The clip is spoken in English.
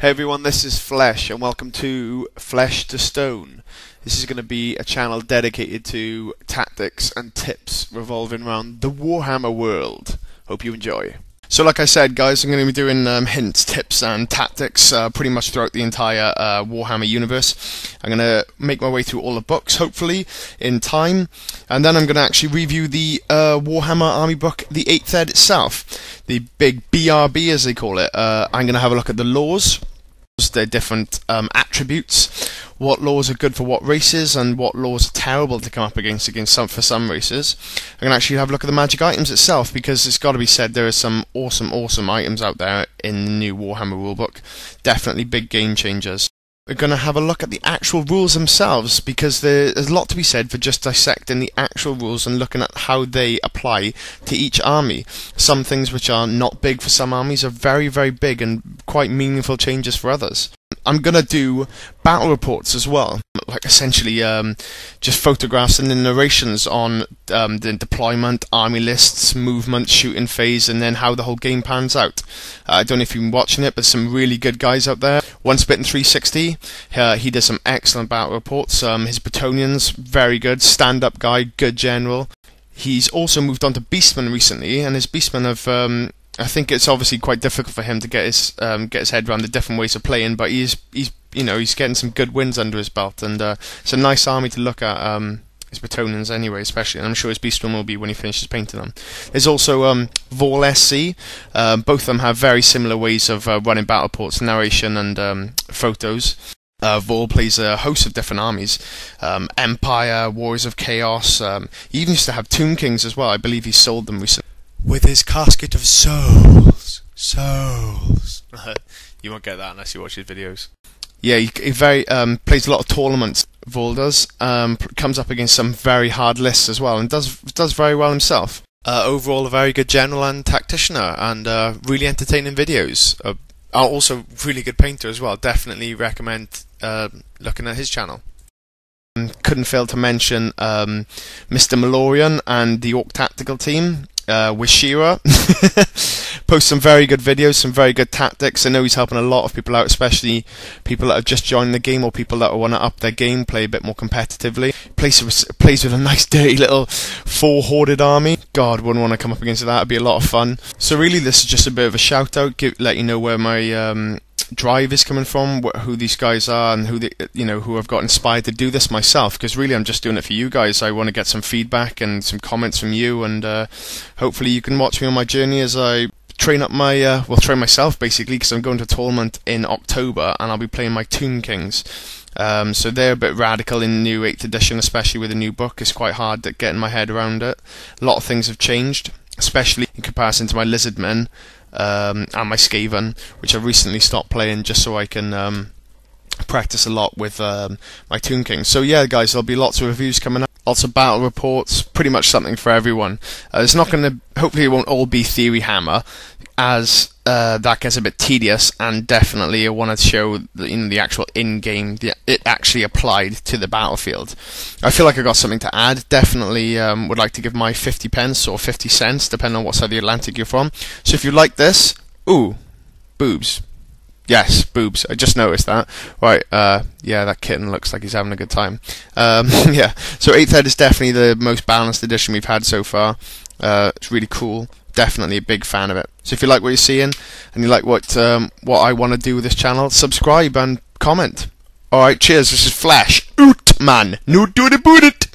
Hey everyone, this is Flesh and welcome to Flesh to Stone. This is going to be a channel dedicated to tactics and tips revolving around the Warhammer world. Hope you enjoy. So like I said guys, I'm going to be doing hints, tips and tactics pretty much throughout the entire Warhammer universe. I'm going to make my way through all the books, hopefully, in time. And then I'm going to actually review the Warhammer Army book, the 8th ed itself. The big BRB as they call it. I'm going to have a look at the laws, their different attributes, what laws are good for what races and what laws are terrible to come up against for some races. I'm going to actually have a look at the magic items itself, because it's got to be said there are some awesome items out there in the new Warhammer rulebook. Definitely big game changers. We're going to have a look at the actual rules themselves, because there's a lot to be said for just dissecting the actual rules and looking at how they apply to each army. Some things which are not big for some armies are very big and quite meaningful changes for others. I'm going to do battle reports as well, like essentially just photographs and the narrations on the deployment, army lists, movement, shooting phase, and then how the whole game pans out. I don't know if you've been watching it, but some really good guys out there. Once Bitten 360, he does some excellent battle reports. His Bretonians, very good, stand-up guy, good general. He's also moved on to Beastmen recently, and his Beastmen have I think it's obviously quite difficult for him to get his head around the different ways of playing, but he's getting some good wins under his belt, and it's a nice army to look at. His Bretonians anyway, especially, and I'm sure his Beastmen will be when he finishes painting them. There's also Vol SC. Both of them have very similar ways of running battle reports, narration and photos. Vol plays a host of different armies, Empire, Warriors of Chaos. He even used to have Tomb Kings as well. I believe he sold them recently. With his casket of souls. You won't get that unless you watch his videos. Yeah, he plays a lot of tournaments. Vol does. Comes up against some very hard lists as well, and does very well himself. Overall, a very good general and tacticianer, and really entertaining videos. Also, really good painter as well. Definitely recommend looking at his channel. Couldn't fail to mention Mr. Malorian and the Orc Tactical Team. With Shira. Post some very good videos, some very good tactics. I know he's helping a lot of people out, especially people that have just joined the game or people that want to up their game, play a bit more competitively. Plays with a nice dirty little 4-horded army. God, wouldn't want to come up against that. It'd be a lot of fun. So really this is just a bit of a shout out, let you know where my drive is coming from, who these guys are, and who I've got inspired to do this myself, because really I'm just doing it for you guys. I want to get some feedback and some comments from you, and hopefully you can watch me on my journey as I train up my train myself basically, because I'm going to a tournament in October and I'll be playing my Tomb Kings. So they're a bit radical in the new 8th edition, especially with the new book. It's quite hard at getting my head around it. A lot of things have changed, especially in comparison to my Lizardmen and my Skaven, which I've recently stopped playing just so I can practice a lot with my Tomb Kings. So yeah guys, there'll be lots of reviews coming up, lots of battle reports, pretty much something for everyone. It's not going to, hopefully it won't all be Theory Hammer, as that gets a bit tedious, and definitely I want to show the actual in-game, it actually applied to the battlefield. I feel like I got something to add. Definitely would like to give my 50 pence or 50 cents, depending on what side of the Atlantic you're from. So if you like this, ooh, boobs. Yes, boobs. I just noticed that. Right, yeah, that kitten looks like he's having a good time. Yeah, so 8th ed is definitely the most balanced edition we've had so far. It's really cool. Definitely a big fan of it. So if you like what you're seeing, and you like what I want to do with this channel, subscribe and comment. Alright, cheers, this is Flash. Oot, man. No do the boot it.